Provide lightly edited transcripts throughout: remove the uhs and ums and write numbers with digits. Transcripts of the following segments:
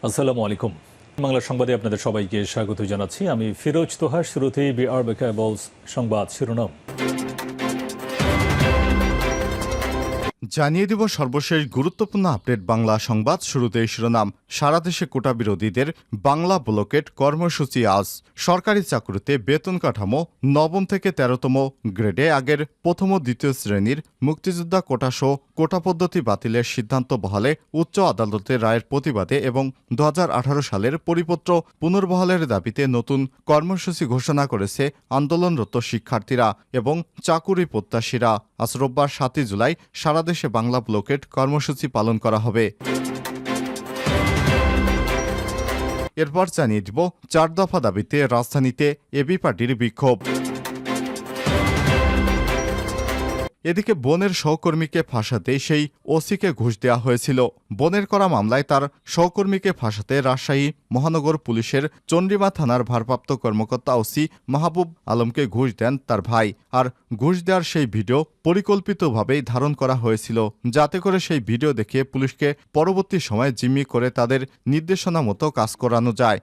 আসসালামু আলাইকুম। বাংলা সংবাদে আপনাদের সবাইকে স্বাগত জানাচ্ছি। আমি ফিরোজ তোহা। শুরুতেই বিআরবি কেবলস সংবাদ শিরোনাম। জানিয়ে দিব সর্বশেষ গুরুত্বপূর্ণ আপডেট বাংলা সংবাদ। শুরুতেই শিরোনাম। সারা দেশে কোটা বিরোধীদের বাংলা ব্লকেট কর্মসূচি আজ। সরকারি চাকরিতে বেতন কাঠামো নবম থেকে 13তম গ্রেডে আগের প্রথম ও দ্বিতীয় শ্রেণীর মুক্তিযোদ্ধা কোটাসহ কোটা পদ্ধতি বাতিলের সিদ্ধান্ত বহালে উচ্চ আদালতের রায়ের প্রতিবাদে এবং 2018 সালের পরিপত্র পুনর্বহালের দাবিতে নতুন কর্মসূচি ঘোষণা করেছে আন্দোলনরত শিক্ষার্থীরা এবং চাকুরি প্রত্যাশীরা। আজ রোববার 7 জুলাই সারা দেশে বাংলা ব্লকেট কর্মসূচি পালন করা হবে। এরপর জানিয়ে দিব 4 দফা দাবিতে রাজধানীতে এবি পার্টির বিক্ষোভ। এদিকে বোনের সহকর্মীকে ফাঁসাতে সেই ওসিকে ঘুষ দেওয়া হয়েছিল। বোনের করা মামলায় তার সহকর্মীকে ফাঁসাতে রাজশাহী মহানগর পুলিশের চন্দ্রিমা থানার ভারপ্রাপ্ত কর্মকর্তা ওসি মাহবুব আলমকে ঘুষ দেন তার ভাই। আর ঘুষ দেওয়ার সেই ভিডিও পরিকল্পিতভাবেই ধারণ করা হয়েছিল, যাতে করে সেই ভিডিও দেখিয়ে পুলিশকে পরবর্তী সময়ে জিম্মি করে তাদের নির্দেশনা মতো কাজ করানো যায়।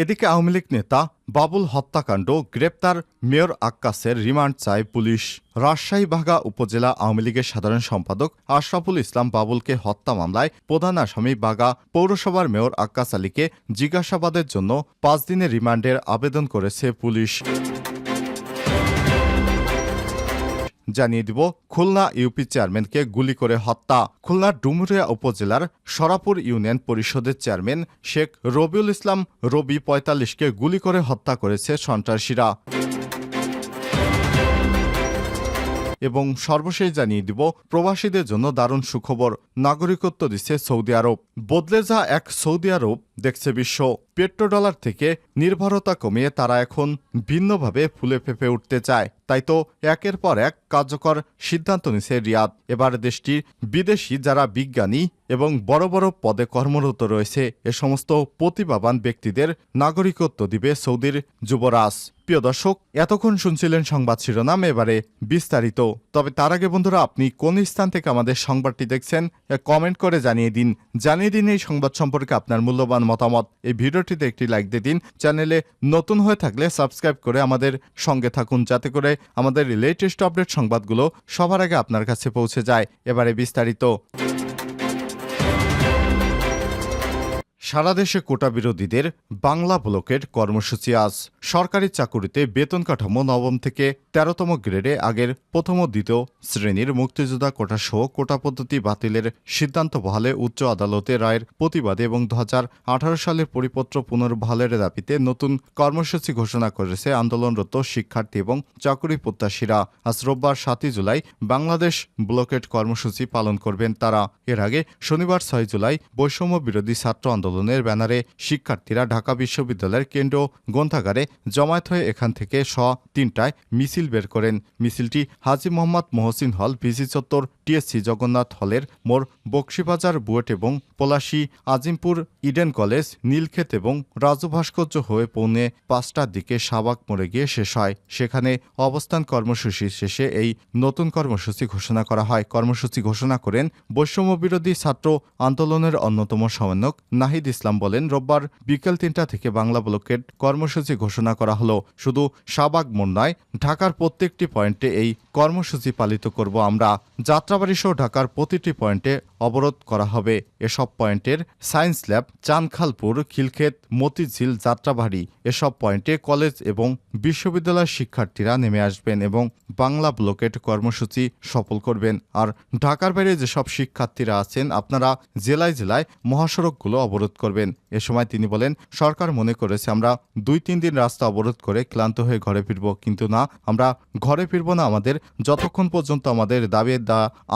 এদিকে আওয়ামী লীগ নেতা বাবুল হত্যাকাণ্ড গ্রেপ্তার মেয়র আক্কাসের রিমান্ড চায় পুলিশ। রাজশাহী বাঘা উপজেলা আওয়ামী লীগের সাধারণ সম্পাদক আশরাফুল ইসলাম বাবুলকে হত্যা মামলায় প্রধান আসামি বাঘা পৌরসভার মেয়র আক্কাস আলীকে জিজ্ঞাসাবাদের জন্য 5 দিনের রিমান্ডের আবেদন করেছে পুলিশ। জানিয়ে দিব খুলনা ইউপি চেয়ারম্যানকে গুলি করে হত্যা। খুলনার ডুমুরিয়া উপজেলার সরাপুর ইউনিয়ন পরিষদের চেয়ারম্যান শেখ রবিউল ইসলাম রবি 45কে গুলি করে হত্যা করেছে সন্ত্রাসীরা। এবং সর্বশেষ জানিয়ে দিব প্রবাসীদের জন্য দারুণ সুখবর, নাগরিকত্ব দিচ্ছে সৌদি আরব। বদলে যা এক সৌদি আরব দেখছে বিশ্ব। পেট্রোডলার থেকে নির্ভরতা কমিয়ে তারা এখন ভিন্নভাবে ফুলে ফেঁপে উঠতে চায়। তাই তো একের পর এক কার্যকর সিদ্ধান্ত নিছে রিয়াদ। এবার দেশটির বিদেশি যারা বিজ্ঞানী এবং বড় বড় পদে কর্মরত রয়েছে এ সমস্ত প্রতিভাবান ব্যক্তিদের নাগরিকত্ব দিবে সৌদির যুবরাজ। প্রিয় দর্শক, এতক্ষণ শুনছিলেন সংবাদ শিরোনাম, এবারে বিস্তারিত। তবে তার আগে বন্ধুরা, আপনি কোন স্থান থেকে আমাদের সংবাদটি দেখছেন কমেন্ট করে জানিয়ে দিন এই সংবাদ সম্পর্কে আপনার মূল্যবান মতামত। এই ভিডিওটিতে একটি লাইক দিয়ে দিন। চ্যানেলে নতুন হয়ে থাকলে সাবস্ক্রাইব করে আমাদের সঙ্গে থাকুন, যাতে করে আমাদের লেটেস্ট আপডেট সংবাদগুলো সবার আগে আপনার কাছে পৌঁছে যায়। এবারে বিস্তারিত। সারা দেশে কোটা বিরোধীদের বাংলা ব্লকের কর্মসূচি আজ। সরকারি চাকুরিতে বেতন কাঠামো নবম থেকে 13তম গ্রেডে আগের প্রথম ও দ্বিতীয় শ্রেণীর মুক্তিযোদ্ধা কোটাসহ কোটা পদ্ধতি বাতিলের সিদ্ধান্ত বহালে উচ্চ আদালতের রায়ের প্রতিবাদে এবং 2018 সালের পরিপত্র পুনর্বহালের দাবিতে নতুন কর্মসূচি ঘোষণা করেছে আন্দোলনরত শিক্ষার্থী এবং চাকুরি প্রত্যাশীরা। আজ রোববার 7 জুলাই বাংলাদেশ ব্লকেট কর্মসূচি পালন করবেন তারা। এর আগে শনিবার 6 জুলাই বৈষম্য বিরোধী ছাত্র আন্দোলনের ব্যানারে শিক্ষার্থীরা ঢাকা বিশ্ববিদ্যালয়ের কেন্দ্র গ্রন্থাগারে জমায়েত হয়ে এখান থেকে 3টায় মিছিল বের করেন। মিছিলটি হাজী মোহাম্মদ মহসিন হল, ভিসি চত্বর, টিএসসি জগন্নাথ হলের মোড়, বক্সিবাজার বুয়েট এবং পলাশী, আজিমপুর ইডেন কলেজ, নীলক্ষেত এবং রাজু ভাস্কর্য হয়ে পৌনে 5টার দিকে শাহবাগ মোড়ে গিয়ে শেষ হয়। সেখানে অবস্থান কর্মসূচি শেষে এই নতুন কর্মসূচি ঘোষণা করা হয়। কর্মসূচি ঘোষণা করেন বৈষম্য বিরোধী ছাত্র আন্দোলনের অন্যতম সমন্বয়ক নাহিদ ইসলাম। বলেন, রোববার বিকেল 3টা থেকে বাংলা ব্লকের কর্মসূচি ঘোষণা করা হলো। শুধু শাহবাগ মোড় নয়, ঢাকার প্রত্যেকটি পয়েন্টে এই কর্মসূচি পালিত করব আমরা। যাত্রাবাড়ি সহ ঢাকার প্রতিটি পয়েন্টে অবরোধ করা হবে। এসব পয়েন্টের সায়েন্স ল্যাব, চানখালপুর, খিলক্ষেত, মতিঝিল, যাত্রাবাড়ি এসব পয়েন্টে কলেজ এবং বিশ্ববিদ্যালয়ের শিক্ষার্থীরা নেমে আসবেন এবং বাংলা ব্লকেট কর্মসূচি সফল করবেন। আর ঢাকার বাইরে যেসব শিক্ষার্থীরা আছেন, আপনারা জেলায় জেলায় মহাসড়কগুলো অবরোধ করবেন। এ সময় তিনি বলেন, সরকার মনে করেছে আমরা 2-3 দিন রাস্তা অবরোধ করে ক্লান্ত হয়ে ঘরে ফিরব, কিন্তু না, আমরা ঘরে ফিরব না। আমাদের যতক্ষণ পর্যন্ত আমাদের দাবি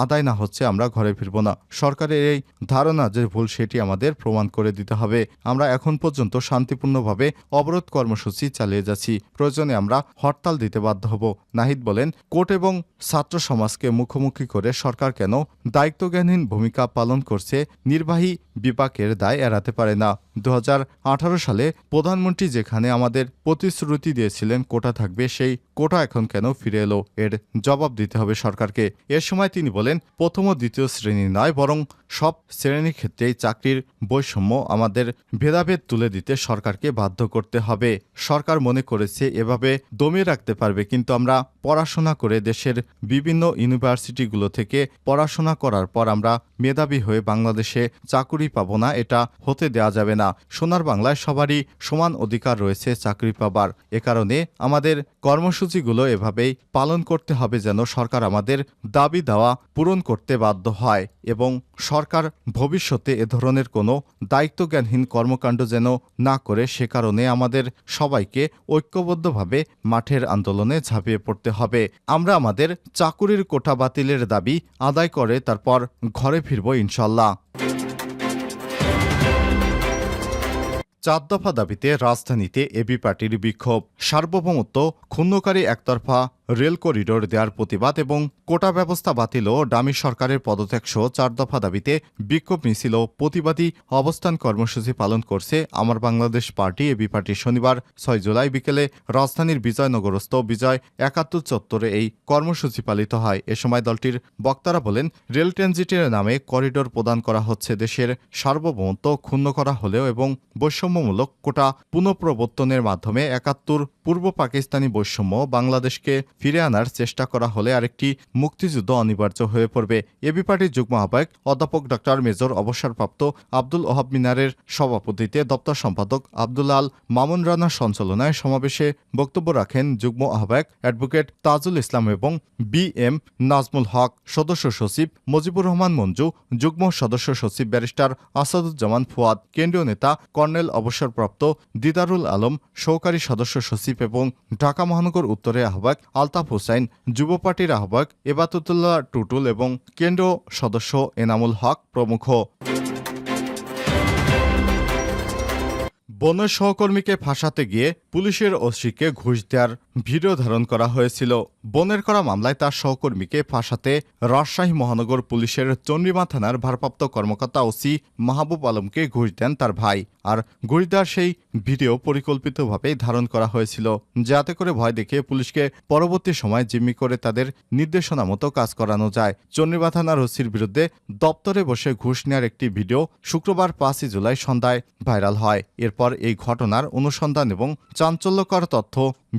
আদায় না হচ্ছে আমরা ঘরে ফিরব না। সরকারের এই ধারণা যে ভুল, সেটি আমাদের প্রমাণ করে দিতে হবে। আমরা এখন পর্যন্ত শান্তিপূর্ণভাবে অবরোধ কর্মসূচি চালিয়ে যাচ্ছি, প্রয়োজনে আমরা হরতাল দিতে বাধ্য হব। নাহিদ বলেন, কোর্ট এবং ছাত্র সমাজকে মুখোমুখি করে সরকার কেন দায়িত্বজ্ঞানহীন ভূমিকা পালন করছে, নির্বাহী বিভাগের দায় এড়াতে পারে না। 2018 সালে প্রধানমন্ত্রী যেখানে আমাদের প্রতিশ্রুতি দিয়েছিলেন কোটা থাকবে, সেই কোটা এখন কেন ফিরে এলো, এর জবাব দিতে হবে সরকারকে। এর সময় তিনি বলেন, প্রথম ও দ্বিতীয় শ্রেণী নয়, বরং সব শ্রেণীর ক্ষেত্রেই চাকরির বৈষম্য, আমাদের ভেদাভেদ তুলে দিতে সরকারকে বাধ্য করতে হবে। সরকার মনে করেছে এভাবে দমিয়ে রাখতে পারবে, কিন্তু আমরা পড়াশোনা করে দেশের বিভিন্ন ইউনিভার্সিটিগুলো থেকে পড়াশোনা করার পর আমরা মেধাবী হয়ে বাংলাদেশে চাকরি পাবো না, এটা হতে দেওয়া যাবে না। সোনার বাংলায় সবারই সমান অধিকার রয়েছে চাকরি পাবার। এ কারণে আমাদের কর্মসূচিগুলো এভাবেই পালন করতে হবে যেন সরকার আমাদের দাবি দাওয়া পূরণ করতে বাধ্য হয় এবং সরকার ভবিষ্যতে এ ধরনের কোনো দায়িত্বজ্ঞানহীন কর্মকাণ্ড যেন না করে। সে কারণে আমাদের সবাইকে ঐক্যবদ্ধভাবে মাঠের আন্দোলনে ঝাঁপিয়ে পড়তে হবে। আমরা আমাদের চাকুরির কোটা বাতিলের দাবি আদায় করে তারপর ঘরে ফিরব ইনশাল্লাহ। 4 দফা দাবিতে রাজধানীতে এবি পার্টির বিক্ষোভ। সার্বভৌমত্ব ক্ষুণ্ণকারী একতরফা রেল করিডোর দেওয়ার প্রতিবাদ এবং কোটা ব্যবস্থা বাতিল ও ডামি সরকারের পদত্যাগ সহ 4 দফা দাবিতে বিক্ষোভ মিছিল ও প্রতিবাদী অবস্থান কর্মসূচি পালন করছে আমার বাংলাদেশ পার্টি। এবি পার্টি শনিবার 6 জুলাই বিকেলে রাজধানীর বিজয়নগরস্থ বিজয় 71 চত্বরে এই কর্মসূচি পালিত হয়। এ সময় দলটির বক্তারা বলেন, রেল ট্রানজিটের নামে করিডোর প্রদান করা হচ্ছে, দেশের সার্বভৌমত্ব ক্ষুণ্ণ করা হলেও এবং বৈষম্যমূলক কোটা পুনঃপ্রবর্তনের মাধ্যমে 71 পূর্ব পাকিস্তানি বৈষম্য বাংলাদেশকে ফিরে আনার চেষ্টা করা হলে আরেকটি মুক্তিযুদ্ধ অনিবার্য হয়ে পড়বে। এবি পার্টির যুগ্ম আহ্বায়ক অধ্যাপক ডক্টর মেজর অবসরপ্রাপ্ত আব্দুল ওহাব মিনারের সভাপতিত্বে দপ্তর সম্পাদক আব্দুল আল মামুন রানার সঞ্চালনায় সমাবেশে বক্তব্য রাখেন যুগ্ম আহ্বায়ক অ্যাডভোকেট তাজুল ইসলাম এবং BM নাজমুল হক, সদস্য সচিব মুজিবুর রহমান মঞ্জু, যুগ্ম সদস্য সচিব ব্যারিস্টার আসাদুজ্জামান ফুয়াদ, কেন্দ্রীয় নেতা কর্নেল অবসরপ্রাপ্ত দিদারুল আলম, সহকারী সদস্য সচিব এবং ঢাকা মহানগর উত্তরের আহ্বায়ক আলতাফ হোসাইন, যুব পার্টির আহ্বায়ক এবাতুল্লাহ টুটুল এবং কেন্দ্র সদস্য এনামুল হক প্রমুখ। বনের সহকর্মীকে ফাঁসাতে গিয়ে পুলিশের ওসিকে ঘুষ দেওয়ার ভিডিও ধারণ করা হয়েছিল। বনের করা মামলায় তার সহকর্মীকে ফাঁসাতে রাজশাহী মহানগর পুলিশের চন্দ্রিমা থানার ভারপ্রাপ্ত কর্মকর্তা ওসি মাহবুব আলমকে ঘুষ দেন তার ভাই। আর ঘুষ দেওয়ার সেই ভিডিও পরিকল্পিতভাবে ধারণ করা হয়েছিল, যাতে করে ভয় দেখিয়ে পুলিশকে পরবর্তী সময় জিম্মি করে তাদের নির্দেশনা মতো কাজ করানো যায়। চন্দ্রিমা থানার ওসির বিরুদ্ধে দপ্তরে বসে ঘুষ নেওয়ার একটি ভিডিও শুক্রবার 5 জুলাই সন্ধ্যায় ভাইরাল হয়। এরপর এই ঘটনার অনুসন্ধান এবং চাঞ্চল্যকর তথ্য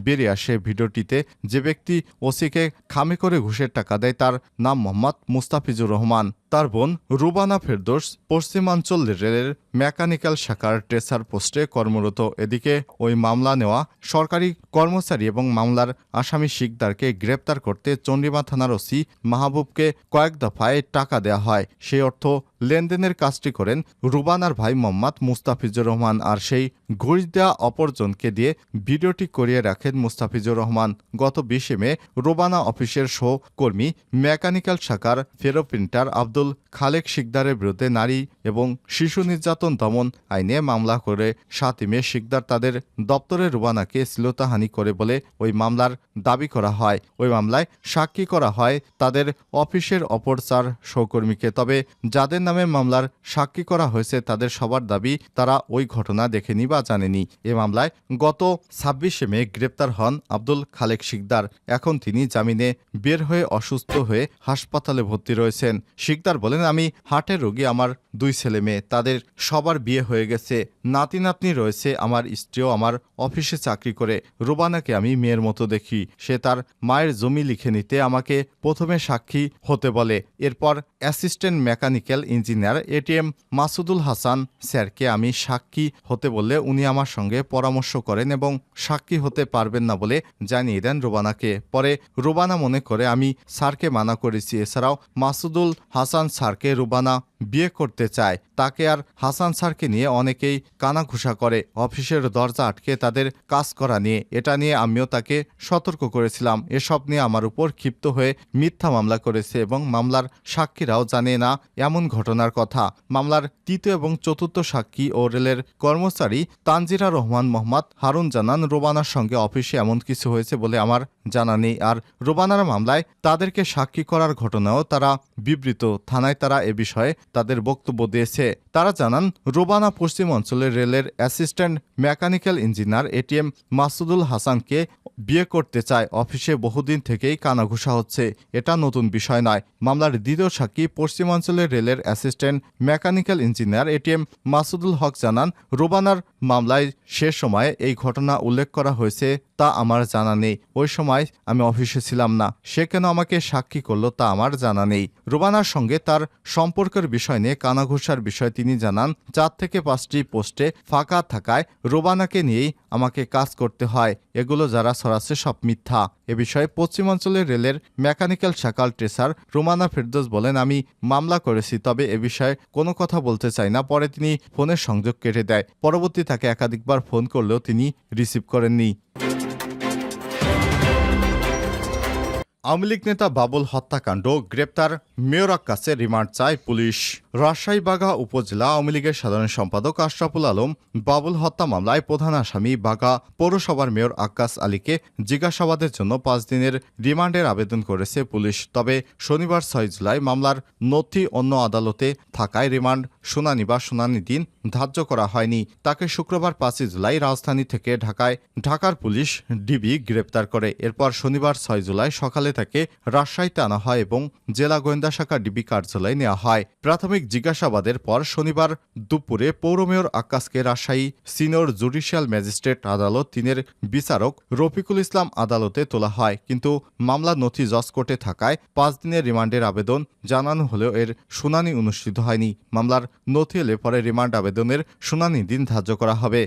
বেরিয়ে আসে। ভিডিওটিতে যে ব্যক্তি ওসিকে খামে করে ঘুষের টাকা দেয় তার নাম মোহাম্মদ মুস্তাফিজুর রহমান। তার বোন রুবানা ফেরদৌস পশ্চিমাঞ্চল রেলের মেকানিক্যাল শাখার ট্রেসার পোস্টে কর্মরত। এদিকে ওই মামলা নেওয়া সরকারি কর্মচারী এবং মামলার আসামি শিকদারকে গ্রেপ্তার করতে চন্দ্রিমা থানার ওসি মাহবুবকে কয়েক দফায় টাকা দেওয়া হয়। সেই অর্থ লেনদেনের কাজটি করেন রুবানার ভাই মোহাম্মদ মুস্তাফিজুর রহমান। আর সেই ঘুষ দেওয়া অপরজনকে দিয়ে ভিডিওটি করিয়ে রাখেন মুস্তাফিজুর রহমান। গত 20 মে রুবানা অফিসের সহকর্মী মেকানিক্যাল শাখার ফেরো প্রিন্টার আব্দুল খালেক শিকদারের বিরুদ্ধে নারী এবং শিশু নির্যাতন দমন আইনে মামলা করে 7 মে শিকদার তাদের দপ্তরে রুবানাকে শ্লীলতাহানি করে বলে ওই মামলার দাবি করা হয়। ওই মামলায় সাক্ষী করা হয় তাদের অফিসের অপর 4 সহকর্মীকে। তবে যাদের নামে মামলার সাক্ষী করা হয়েছে তাদের সবার দাবি তারা ওই ঘটনা দেখেনি বা জানেনি। এ মামলায় গত 26 মে গ্রেপ্তার হন আব্দুল খালেক শিকদার। এখন তিনি জামিনে বের হয়ে অসুস্থ হয়ে হাসপাতালে ভর্তি রয়েছেন। শিকদার বলেন, আমি হার্টের রোগী, আমার 2 ছেলে মেয়ে, তাদের সবার বিয়ে হয়ে গেছে, নাতি নাতনি রয়েছে, আমার স্ত্রীও আমার অফিসে চাকরি করে। রুবানাকে আমি মেয়ের মতো দেখি। সে তার মায়ের জমি লিখে নিতে আমাকে প্রথমে সাক্ষী হতে বলে। এরপর assistant mechanical engineer ATM Masudul Hasan স্যারকে আমি সাক্ষী হতে বললে উনি আমার সঙ্গে পরামর্শ করেন এবং সাক্ষী হতে পারবেন না বলে জানিয়ে দেন রুবানাকে। পরে রুবানা মনে করে আমি স্যারকে মানা করেছি। এছাড়াও মাসুদুল হাসান স্যারকে রুবানা বিয়ে করতে চায়। তাকে আর হাসান স্যারকে নিয়ে অনেকেই কানাঘুষা করে, অফিসের দরজা আটকে তাদের কাজ করা নিয়ে। এটা নিয়ে আমিও তাকে সতর্ক করেছিলাম। এসব নিয়ে আমার উপর ক্ষিপ্ত হয়ে মিথ্যা মামলা করেছে এবং মামলার সাক্ষীরাও জানে না এমন ঘটনার কথা। মামলার 3য় এবং 4র্থ সাক্ষী ও রেলের কর্মচারী তানজিরা রহমান মোহাম্মদ হারুন জানান, রুবানার সঙ্গে অফিসে এমন কিছু হয়েছে বলে আমার জানা নেই। আর রুবানার মামলায় তাদেরকে সাক্ষী করার ঘটনাও তারা বিবৃত। থানায় তারা এ বিষয়ে তাদের বক্তব্য দিয়েছে। তারা জানান, রোবানা পশ্চিম অঞ্চলের রেলের assistant mechanical engineer ATM Masudul হাসানকে বিয়ে করতে চায়। অফিসে বহুদিন থেকেই কানাঘুষা হচ্ছে, এটা নতুন বিষয় নয়। মামলার দ্বিতীয় সাক্ষী পশ্চিমাঞ্চলের রেলের assistant mechanical engineer ATM Masudul Haque জানান, রোবানার মামলায় সে সময়ে এই ঘটনা উল্লেখ করা হয়েছে তা আমার জানা নেই। ওই সময় আমি অফিসে ছিলাম না। সে কেন আমাকে সাক্ষী করলো তা আমার জানা নেই। রোবানার সঙ্গে তার সম্পর্কের বিষয় নিয়ে কানাঘুষার বিষয় তিনি জানান, 4 থেকে 5টি পোস্টে ফাঁকা থাকায় রোবানাকে নিয়েই আমাকে কাজ করতে হয়। এগুলো যারা ছড়াচ্ছে সব মিথ্যা। এ বিষয়ে পশ্চিমাঞ্চলের রেলের মেকানিক্যাল শাখার ট্রেসার রোমানা ফেরদৌস বলেন, আমি মামলা করেছি, তবে এ বিষয়ে কোনো কথা বলতে চাই না। পরে তিনি ফোনের সংযোগ কেটে দেয়। পরবর্তী তাকে একাধিকবার ফোন করলেও তিনি রিসিভ করেননি। আওয়ামী লীগ নেতা বাবুল হত্যাকাণ্ড, গ্রেপ্তার মেয়র আক্কাসের রিমান্ড চায় পুলিশ। রাজশাহী বাঘা উপজেলা আওয়ামী লীগের সাধারণ সম্পাদক আশরাফুল আলম বাবুল হত্যা মামলায় প্রধান আসামি বাঘা পৌরসভার মেয়র আক্কাস আলীকে জিজ্ঞাসাবাদের জন্য 5 দিনের রিমান্ডের আবেদন করেছে পুলিশ। তবে শনিবার 6 জুলাই মামলার নথি অন্য আদালতে থাকায় রিমান্ড শুনানি দিন ধার্য করা হয়নি। তাকে শুক্রবার 5 জুলাই রাজধানী থেকে ঢাকার পুলিশ ডিবি গ্রেপ্তার করে। এরপর শনিবার 6 জুলাই সকালে তাকে রাজশাহীতে আনা হয় এবং জেলা গোয়েন্দা শাখা ডিবি কার্যালয়ে নেওয়া হয়। প্রাথমিক জিজ্ঞাসাবাদের পর শনিবার দুপুরে পৌর মেয়র আক্কাসকে রাজশাহী সিনিয়র জুডিশিয়াল ম্যাজিস্ট্রেট আদালত 3-এর বিচারক রফিকুল ইসলাম আদালতে তোলা হয়। কিন্তু মামলার নথি জজ কোর্টে থাকায় 5 দিনের রিমান্ডের আবেদন জানানো হলেও এর শুনানি অনুষ্ঠিত হয়নি। মামলার নথি এলে পরে রিমান্ড আবেদনের শুনানি দিন ধার্য করা হবে।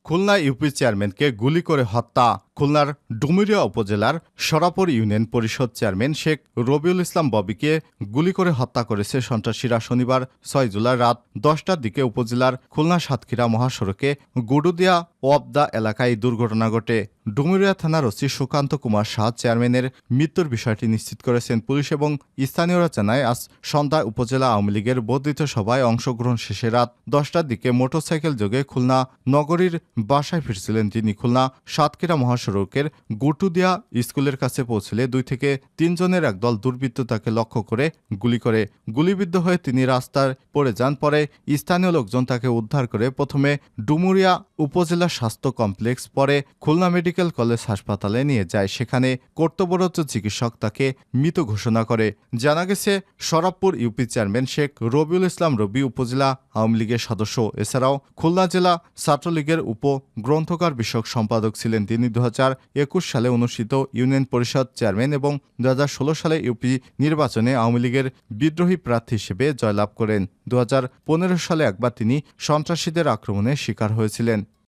খুলনা ইউপি চেয়ারম্যানকে গুলি করে হত্যা। খুলনার ডুমুরিয়া উপজেলার সরাপুর ইউনিয়ন পরিষদ চেয়ারম্যান শেখ রবিউল ইসলাম ববিকে গুলি করে হত্যা করেছে সন্ত্রাসীরা। শনিবার 6 জুলাই রাত 10টার দিকে উপজেলার খুলনা সাতক্ষীরা মহাসড়কে গুডুদিয়া ওয়াবদা এলাকায় দুর্ঘটনা ঘটে। ডুমুরিয়া থানার ওসি সুকান্ত কুমার শাহ চেয়ারম্যানের মৃত্যুর বিষয়টি নিশ্চিত করেছেন। পুলিশ এবং স্থানীয়রা জানায়, আজ সন্ধ্যায় উপজেলা আওয়ামী লীগের বর্ধিত সভায় অংশগ্রহণ শেষে রাত 10টার দিকে মোটরসাইকেল যোগে খুলনা নগরীর বাসায় ফিরছিলেন তিনি। খুলনা সাতক্ষীরা মহাসড়কের গুটুদিয়া স্কুলের কাছে পৌঁছলে 2 থেকে 3 জনের একদল দুর্বৃত্ত তাকে লক্ষ্য করে গুলি করে। গুলিবিদ্ধ হয়ে তিনি রাস্তায় পড়ে যান। পরে স্থানীয় লোকজন তাকে উদ্ধার করে প্রথমে ডুমুরিয়া উপজেলা স্বাস্থ্য কমপ্লেক্স, পরে খুলনা মেডিকেল কলেজ হাসপাতালে নিয়ে যায়। সেখানে কর্তব্যরত চিকিৎসক তাকে মৃত ঘোষণা করে। জানা গেছে, সরাবপুর ইউপি চেয়ারম্যান শেখ রবিউল ইসলাম রবি উপজেলা আওয়ামী লীগের সদস্য। এছাড়াও খুলনা জেলা ছাত্রলীগের উপ গ্রন্থকার বিষয়ক সম্পাদক ছিলেন তিনি। 2021 সালে অনুষ্ঠিত ইউনিয়ন পরিষদ চেয়ারম্যান এবং 2016 সালে ইউপি নির্বাচনে আওয়ামী লীগের বিদ্রোহী প্রার্থী হিসেবে জয়লাভ করেন। 2015 সালে একবার তিনি সন্ত্রাসীদের আক্রমণের শিকার হয়েছিলেন।